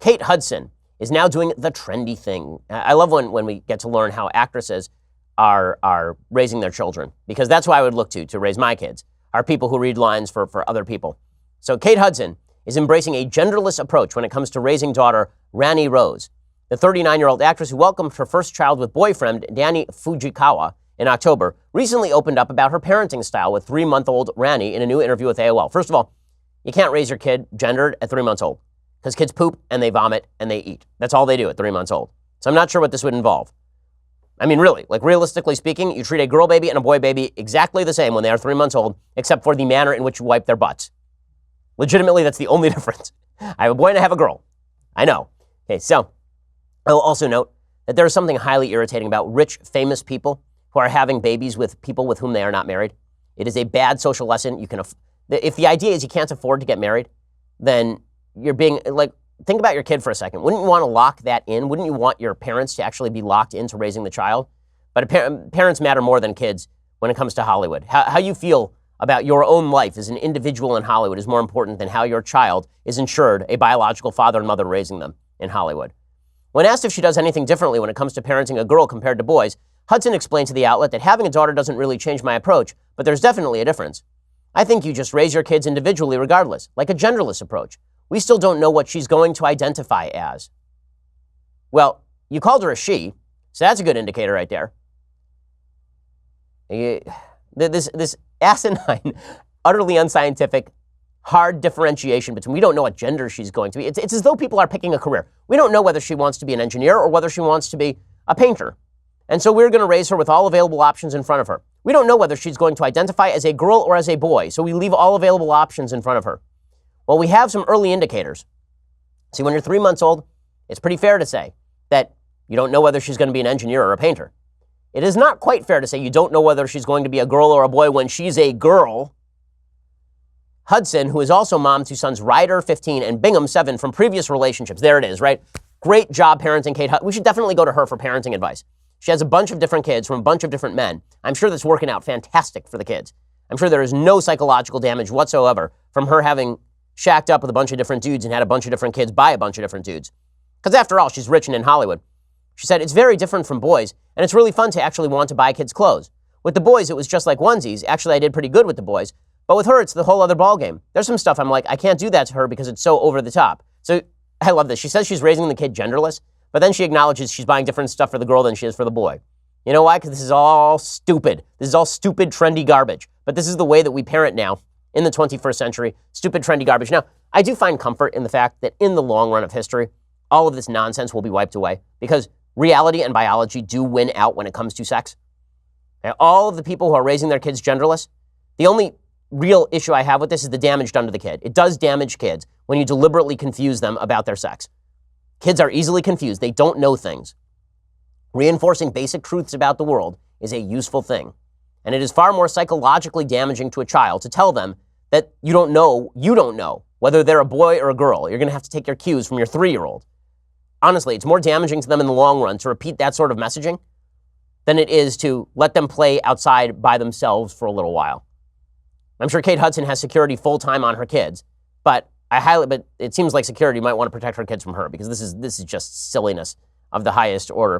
Kate Hudson is now doing the trendy thing. I love when we get to learn how actresses are raising their children, because that's who I would look to raise my kids, are people who read lines for other people. So Kate Hudson is embracing a genderless approach when it comes to raising daughter Rani Rose. The 39-year-old actress who welcomed her first child with boyfriend Danny Fujikawa in October recently opened up about her parenting style with 3-month-old Rani in a new interview with AOL. First of all, you can't raise your kid gendered at 3 months old, because kids poop and they vomit and they eat. That's all they do at 3 months old. So I'm not sure what this would involve. I mean, really, like realistically speaking, you treat a girl baby and a boy baby exactly the same when they are 3 months old, except for the manner in which you wipe their butts. Legitimately, that's the only difference. I have a boy and I have a girl. I know. Okay, so I will also note that there is something highly irritating about rich, famous people who are having babies with people with whom they are not married. It is a bad social lesson. If the idea is you can't afford to get married, then you're being, like, think about your kid for a second. Wouldn't you want to lock that in? Wouldn't you want your parents to actually be locked into raising the child? But parents matter more than kids when it comes to Hollywood. How you feel about your own life as an individual in Hollywood is more important than how your child is ensured a biological father and mother raising them in Hollywood. When asked if she does anything differently when it comes to parenting a girl compared to boys, Hudson explained to the outlet that having a daughter doesn't really change my approach, but there's definitely a difference. I think you just raise your kids individually regardless, like a genderless approach. We still don't know what she's going to identify as. Well, you called her a she, so that's a good indicator right there. This asinine, utterly unscientific, hard differentiation between we don't know what gender she's going to be. It's as though people are picking a career. We don't know whether she wants to be an engineer or whether she wants to be a painter. And so we're going to raise her with all available options in front of her. We don't know whether she's going to identify as a girl or as a boy, so we leave all available options in front of her. Well, we have some early indicators. See, when you're 3 months old, it's pretty fair to say that you don't know whether she's going to be an engineer or a painter. It is not quite fair to say you don't know whether she's going to be a girl or a boy when she's a girl. Hudson, who is also mom to sons Ryder, 15, and Bingham, 7, from previous relationships. There it is, right? Great job parenting, Kate Hudson. We should definitely go to her for parenting advice. She has a bunch of different kids from a bunch of different men. I'm sure that's working out fantastic for the kids. I'm sure there is no psychological damage whatsoever from her having shacked up with a bunch of different dudes and had a bunch of different kids by a bunch of different dudes. Because after all, she's rich and in Hollywood. She said, it's very different from boys, and it's really fun to actually want to buy kids clothes. With the boys, it was just like onesies. Actually, I did pretty good with the boys. But with her, it's the whole other ballgame. There's some stuff I'm like, I can't do that to her because it's so over the top. So I love this. She says she's raising the kid genderless, but then she acknowledges she's buying different stuff for the girl than she is for the boy. You know why? Because this is all stupid. This is all stupid, trendy garbage. But this is the way that we parent now in the 21st century. Stupid, trendy garbage. Now, I do find comfort in the fact that in the long run of history, all of this nonsense will be wiped away because reality and biology do win out when it comes to sex. Now, all of the people who are raising their kids genderless, the only real issue I have with this is the damage done to the kid. It does damage kids when you deliberately confuse them about their sex. Kids are easily confused. They don't know things. Reinforcing basic truths about the world is a useful thing. And it is far more psychologically damaging to a child to tell them that you don't know whether they're a boy or a girl. You're going to have to take your cues from your 3-year-old. Honestly, it's more damaging to them in the long run to repeat that sort of messaging than it is to let them play outside by themselves for a little while. I'm sure Kate Hudson has security full-time on her kids, but it seems like security might want to protect her kids from her because this is just silliness of the highest order.